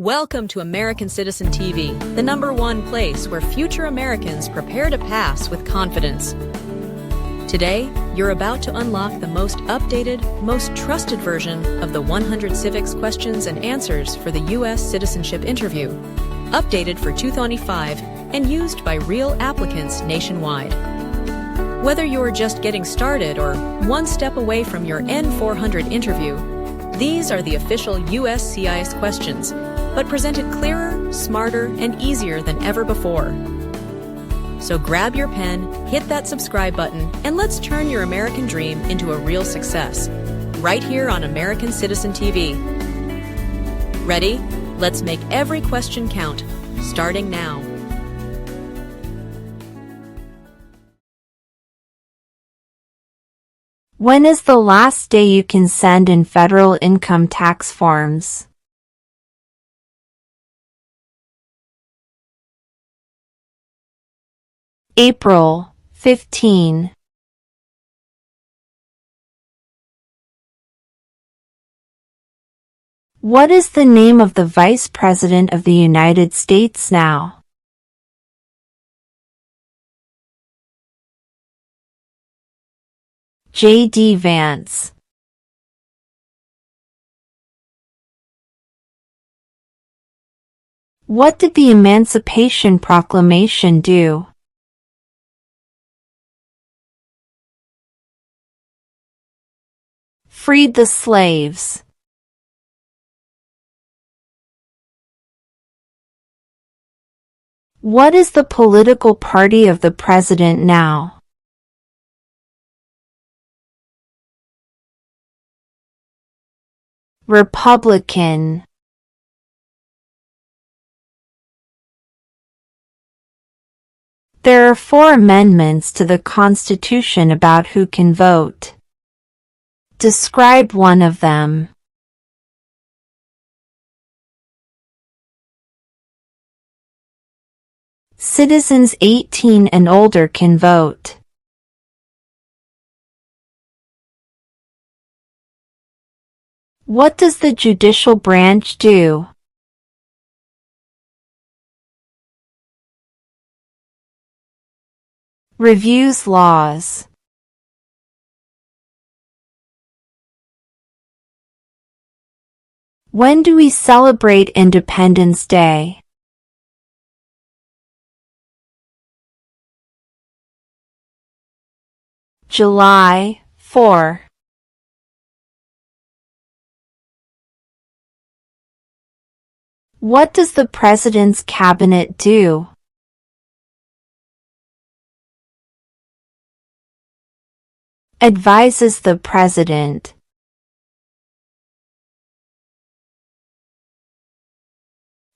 Welcome to American Citizen TV, the #1 place where future Americans prepare to pass with confidence. Today, you're about to unlock the most updated, most trusted version of the 100 civics questions and answers for the U.S. Citizenship Interview, updated for 2025 and used by real applicants nationwide. Whether you're just getting started or one step away from your N-400 interview, these are the official USCIS questions, but presented clearer, smarter, and easier than ever before. So grab your pen, hit that subscribe button, and let's turn your American dream into a real success, right here on American Citizen TV. Ready? Let's make every question count, starting now. When is the last day you can send in federal income tax forms? April 15. What is the name of the Vice President of the United States now? J.D. Vance. What did the Emancipation Proclamation do? Freed the slaves. What is the political party of the president now? Republican. There are 4 amendments to the Constitution about who can vote. Describe one of them. Citizens 18 and older can vote. What does the judicial branch do? Reviews laws. When do we celebrate Independence Day? July 4. What does the President's Cabinet do? Advises the President.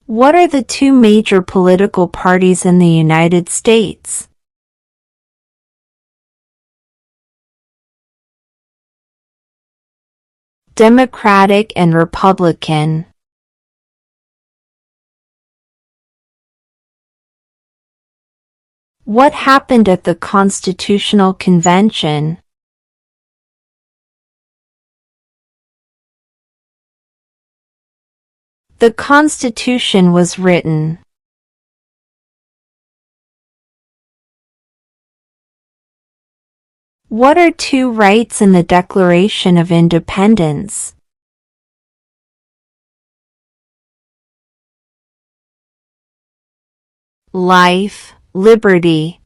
What are the 2 major political parties in the United States? Democratic and Republican. What happened at the Constitutional Convention? The Constitution was written. What are 2 rights in the Declaration of Independence? Life, liberty.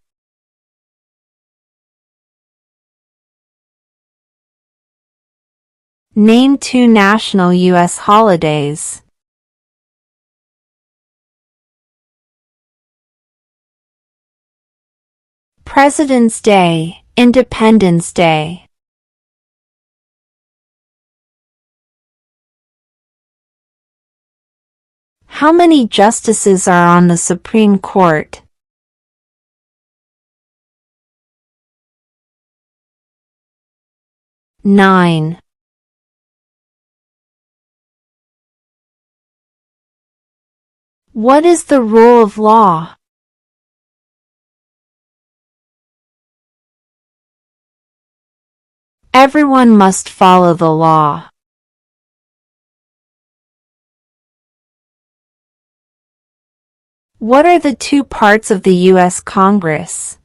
Name 2 national U.S. holidays. President's Day, Independence Day. How many justices are on the Supreme Court? 9. What is the rule of law? Everyone must follow the law. What are the two parts of the U.S. Congress?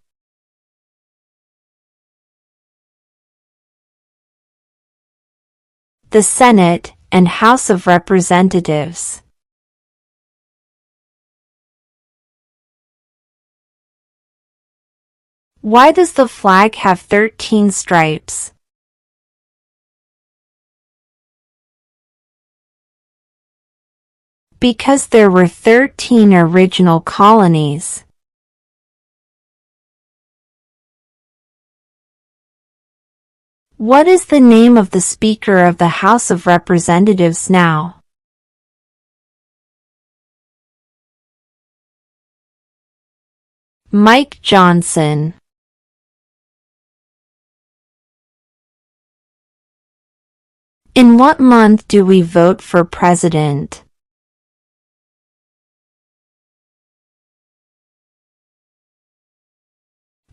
The Senate and House of Representatives. Why does the flag have 13 stripes? Because there were 13 original colonies. What is the name of the Speaker of the House of Representatives now? Mike Johnson. In what month do we vote for president?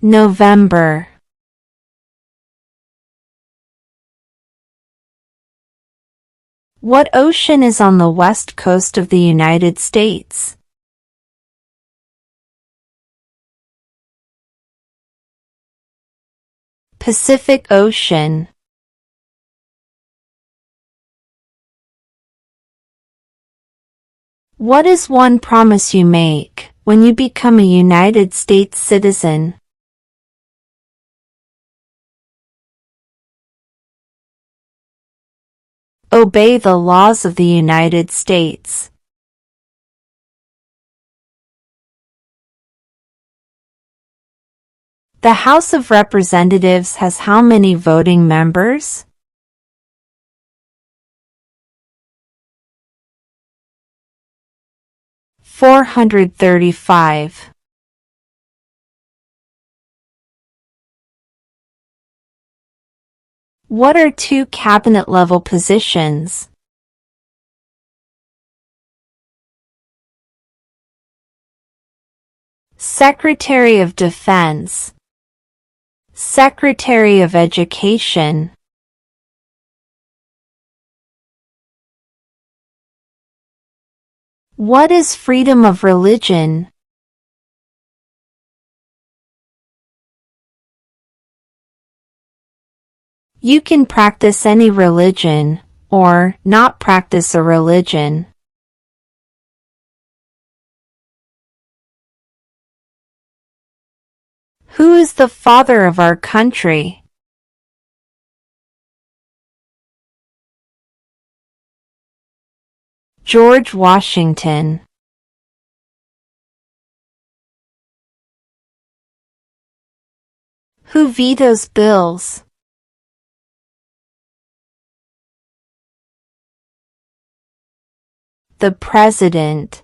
November. What ocean is on the west coast of the United States? Pacific Ocean. What is one promise you make when you become a United States citizen? Obey the laws of the United States. The House of Representatives has how many voting members? 435. What are two cabinet-level positions? Secretary of Defense, Secretary of Education. What is freedom of religion? You can practice any religion, or not practice a religion. Who is the father of our country? George Washington. Who vetoes bills? The President.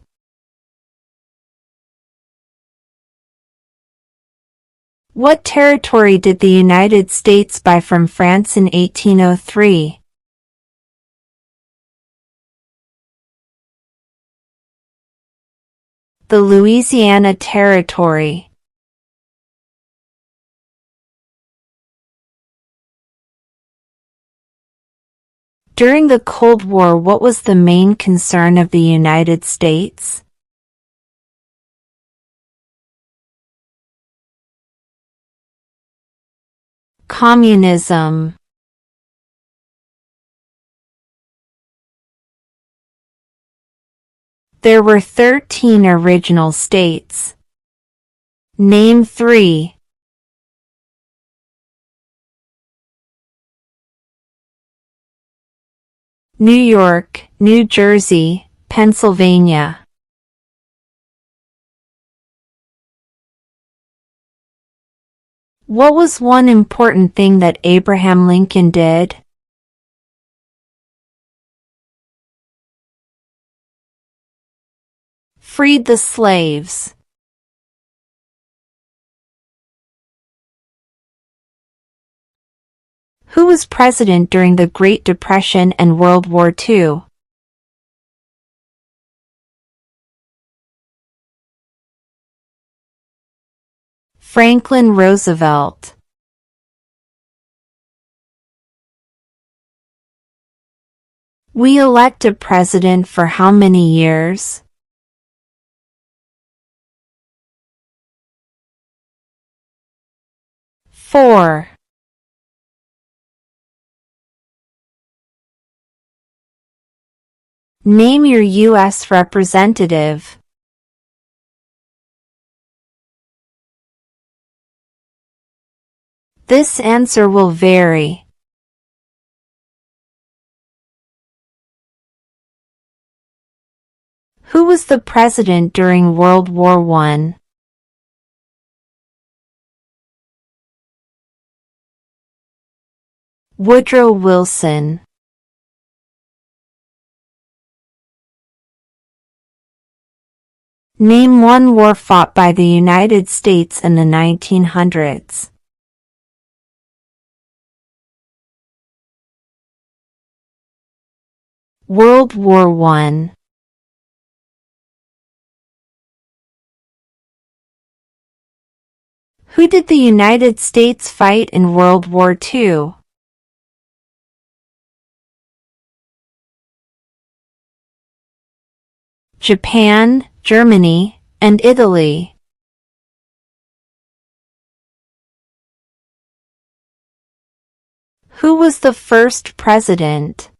What territory did the United States buy from France in 1803? The Louisiana Territory. During the Cold War, what was the main concern of the United States? Communism. There were 13 original states. Name 3. New York, New Jersey, Pennsylvania. What was one important thing that Abraham Lincoln did? Freed the slaves. Who was president during the Great Depression and World War II? Franklin Roosevelt. We elect a president for how many years? 4. Name your U.S. representative. This answer will vary. Who was the president during World War I? Woodrow Wilson. Name one war fought by the United States in the 1900s. World War I. Who did the United States fight in World War II? Japan, Germany, and Italy. Who was the first president?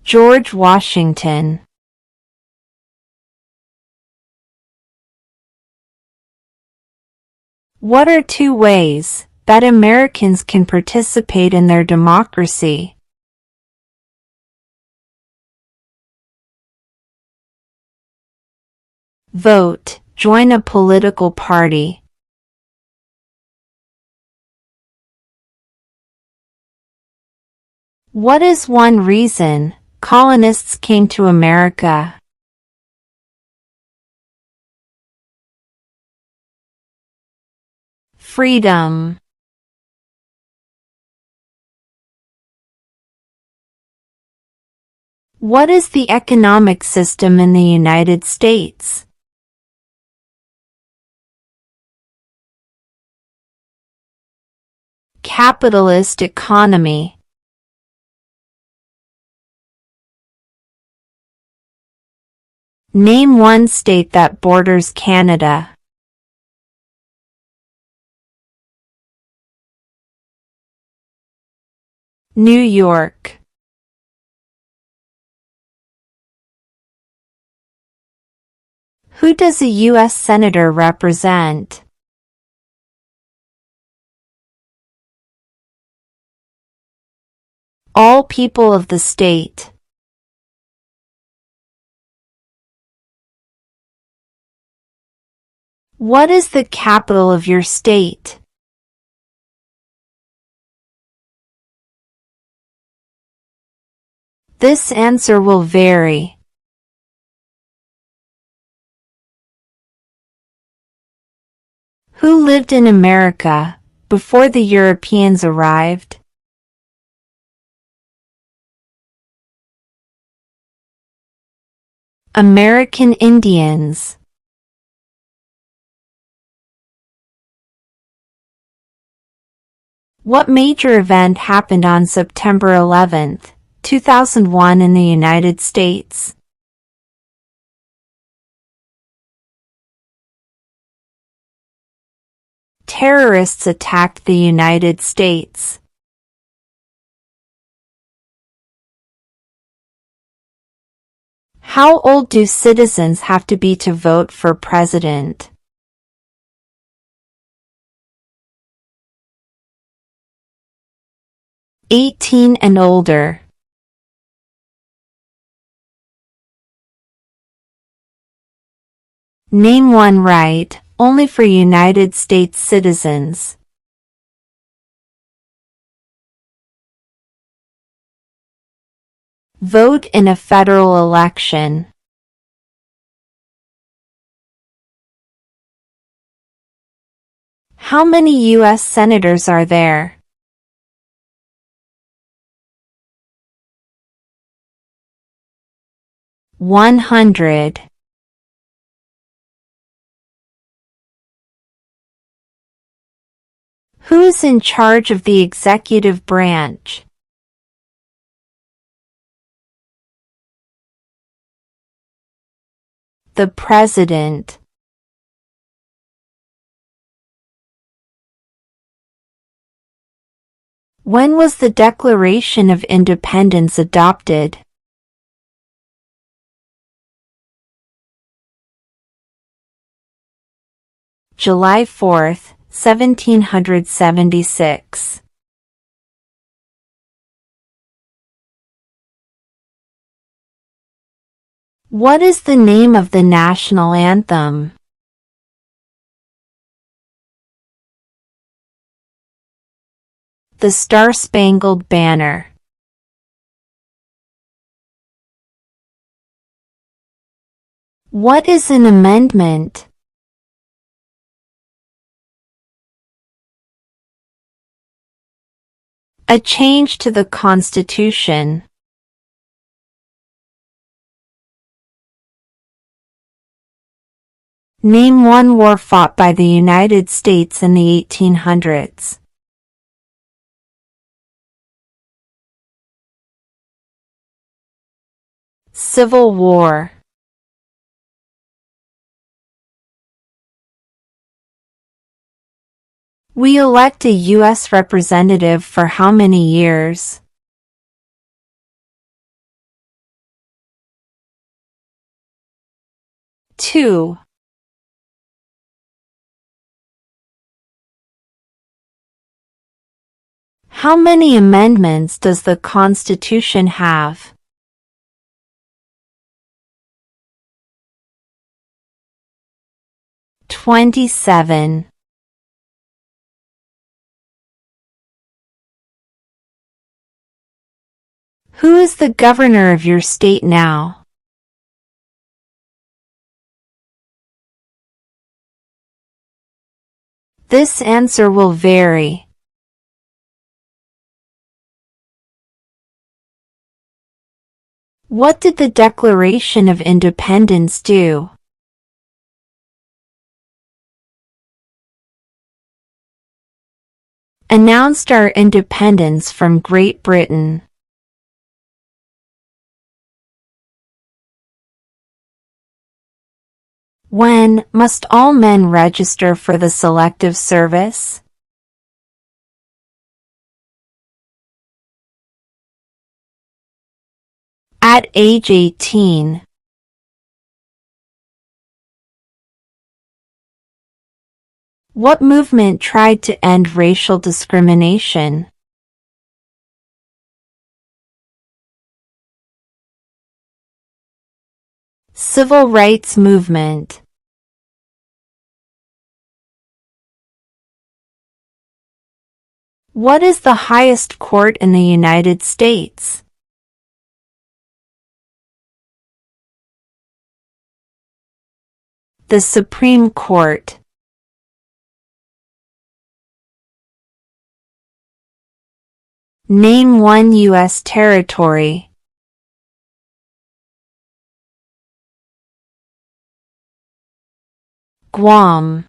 George Washington. What are 2 ways that Americans can participate in their democracy? Vote, join a political party. What is one reason colonists came to America? Freedom. What is the economic system in the United States? Capitalist economy. Name one state that borders Canada. New York. Who does a U.S. Senator represent? All people of the state. What is the capital of your state? This answer will vary. Who lived in America before the Europeans arrived? American Indians. What major event happened on September 11, 2001 in the United States? Terrorists attacked the United States. How old do citizens have to be to vote for president? 18 and older. Name one right only for United States citizens. Vote in a federal election. How many U.S. senators are there? 100. Who is in charge of the executive branch? The President. When was the Declaration of Independence adopted? July 4th, 1776. What is the name of the national anthem? The Star-Spangled Banner. What is an amendment? A change to the Constitution. Name one war fought by the United States in the 1800s. Civil War. We elect a U.S. representative for how many years? 2. How many amendments does the Constitution have? 27. Who is the governor of your state now? This answer will vary. What did the Declaration of Independence do? Announced our independence from Great Britain. When must all men register for the Selective Service? At age 18. What movement tried to end racial discrimination? Civil Rights Movement. What is the highest court in the United States? The Supreme Court. Name one U.S. territory. Guam.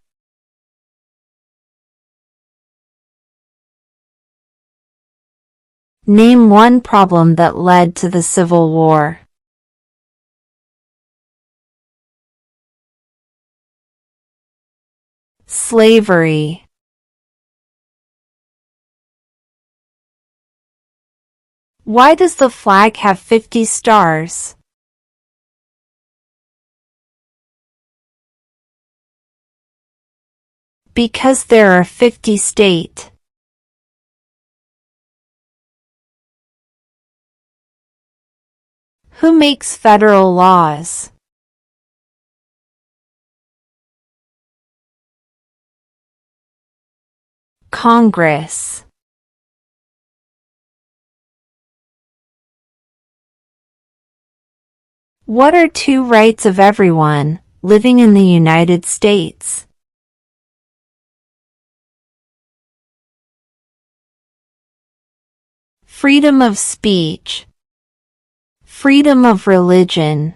Name one problem that led to the Civil War. Slavery. Why does the flag have 50 stars? Because there are 50 states. Who makes federal laws? Congress. What are two rights of everyone living in the United States? Freedom of speech. Freedom of religion.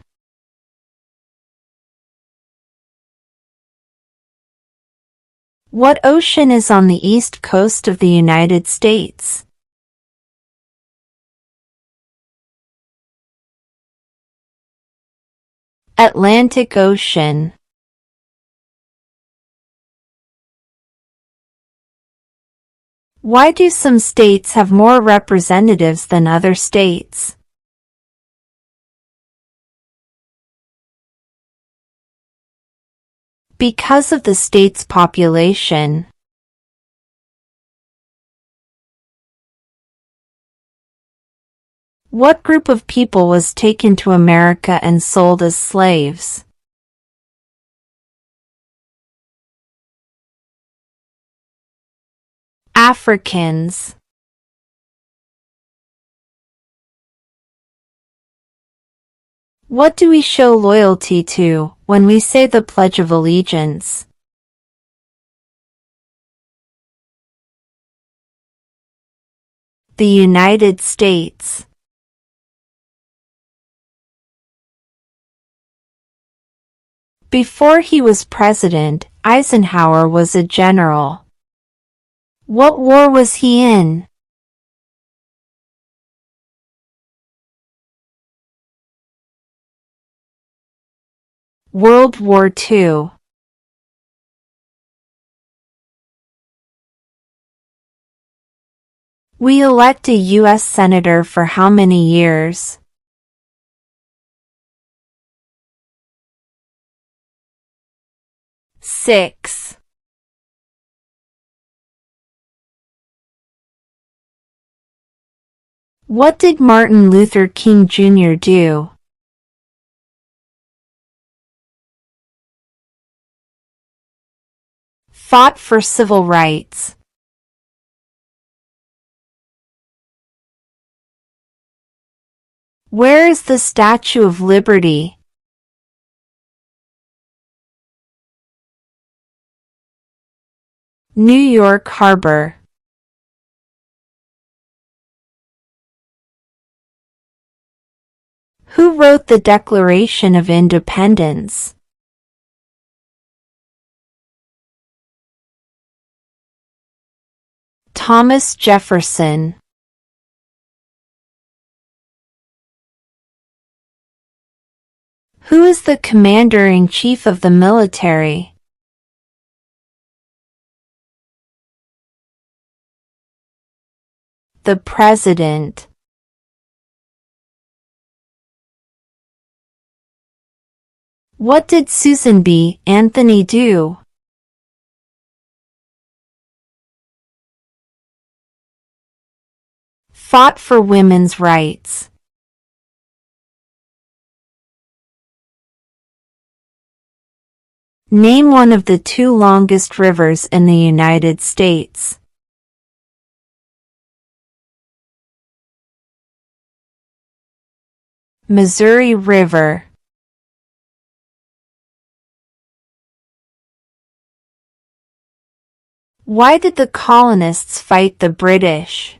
What ocean is on the east coast of the United States? Atlantic Ocean. Why do some states have more representatives than other states? Because of the state's population. What group of people was taken to America and sold as slaves? Africans. What do we show loyalty to when we say the Pledge of Allegiance? The United States. Before he was president, Eisenhower was a general. What war was he in? World War II. We elect a U.S. Senator for how many years? 6. What did Martin Luther King Jr. do? Fought for civil rights. Where is the Statue of Liberty? New York Harbor. Who wrote the Declaration of Independence? Thomas Jefferson. Who is the Commander-in-Chief of the military? The President. What did Susan B. Anthony do? Fought for women's rights. Name one of the 2 longest rivers in the United States. Missouri River. Why did the colonists fight the British?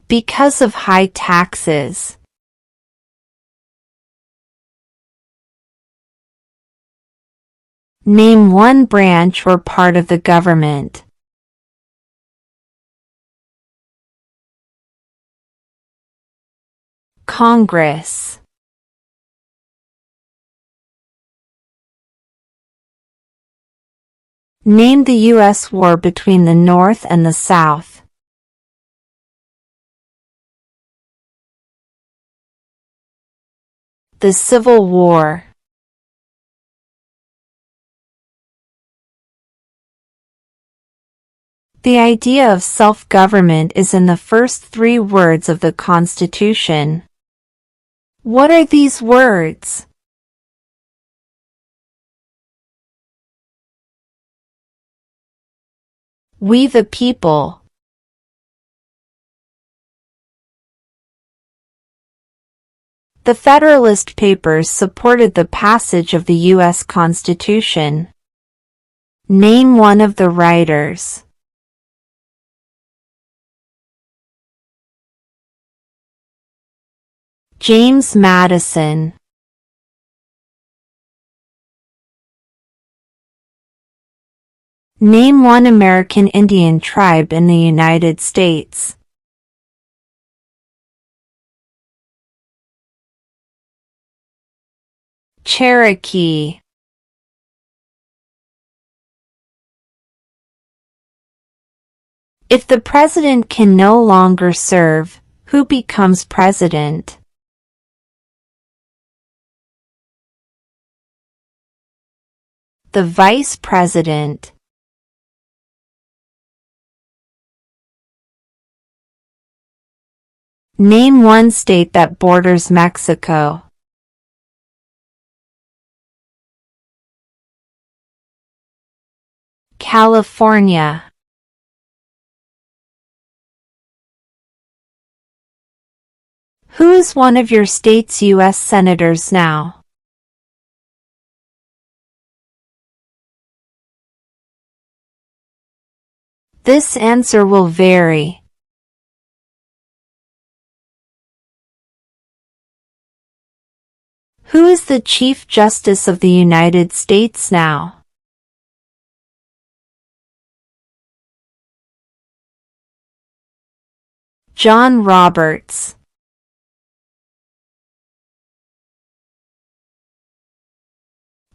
Because of high taxes. Name one branch or part of the government. Congress. Name the U.S. war between the North and the South. The Civil War. The idea of self-government is in the first 3 words of the Constitution. What are these words? We the people. The Federalist Papers supported the passage of the U.S. Constitution. Name one of the writers. James Madison. Name one American Indian tribe in the United States. Cherokee. If the president can no longer serve, who becomes president? The vice president. Name one state that borders Mexico. California. Who is one of your state's U.S. senators now? This answer will vary. Who is the Chief Justice of the United States now? John Roberts.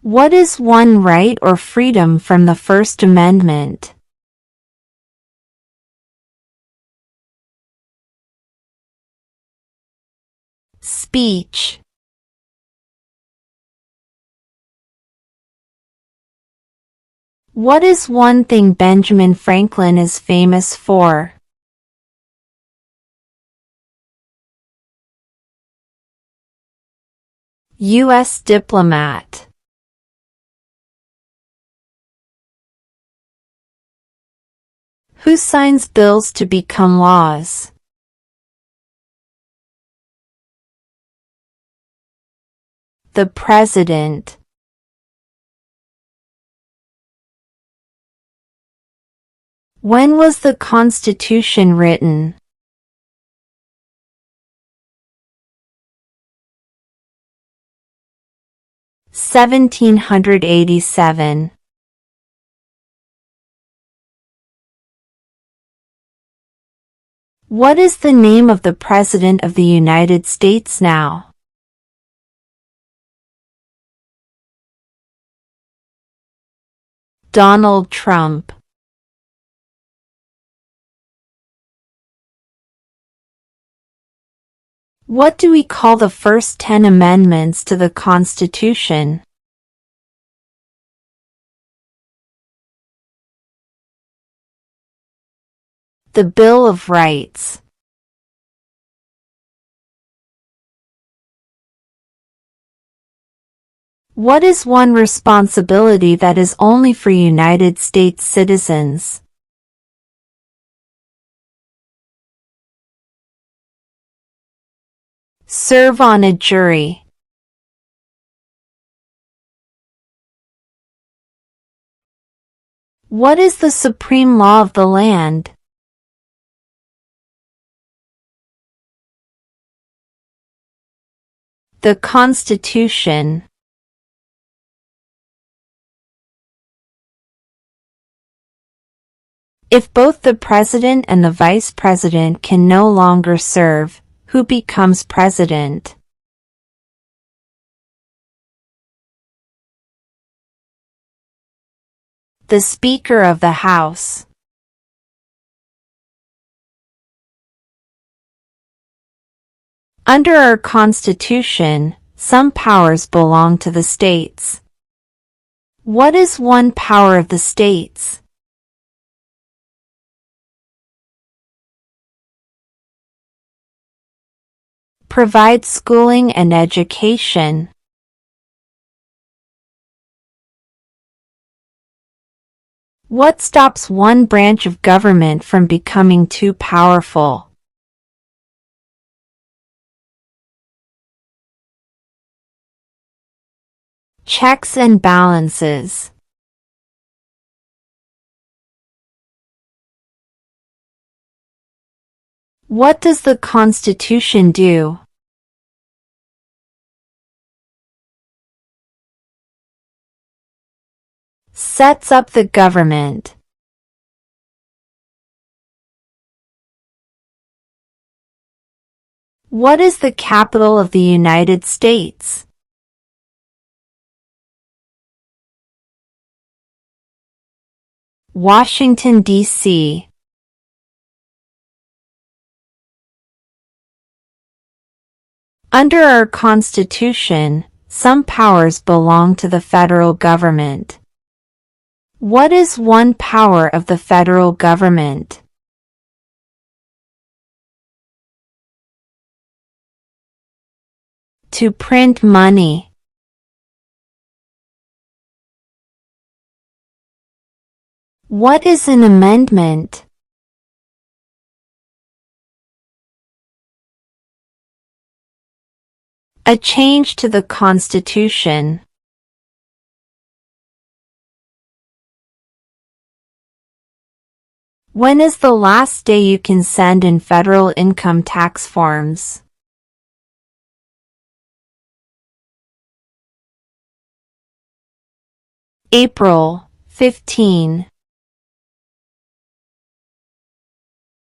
What is one right or freedom from the First Amendment? Speech. What is one thing Benjamin Franklin is famous for? U.S. diplomat. Who signs bills to become laws? The President. When was the Constitution written? (1787). What is the name of the President of the United States now? Donald Trump. What do we call the first 10 amendments to the Constitution? The Bill of Rights. What is one responsibility that is only for United States citizens? Serve on a jury. What is the supreme law of the land? The Constitution. If both the president and the vice president can no longer serve, who becomes president? The Speaker of the House. Under our Constitution, some powers belong to the states. What is one power of the states? Provide schooling and education. What stops one branch of government from becoming too powerful? Checks and balances. What does the Constitution do? Sets up the government. What is the capital of the United States? Washington, D.C. Under our Constitution, some powers belong to the federal government. What is one power of the federal government? To print money. What is an amendment? A change to the Constitution. When is the last day you can send in federal income tax forms? April 15.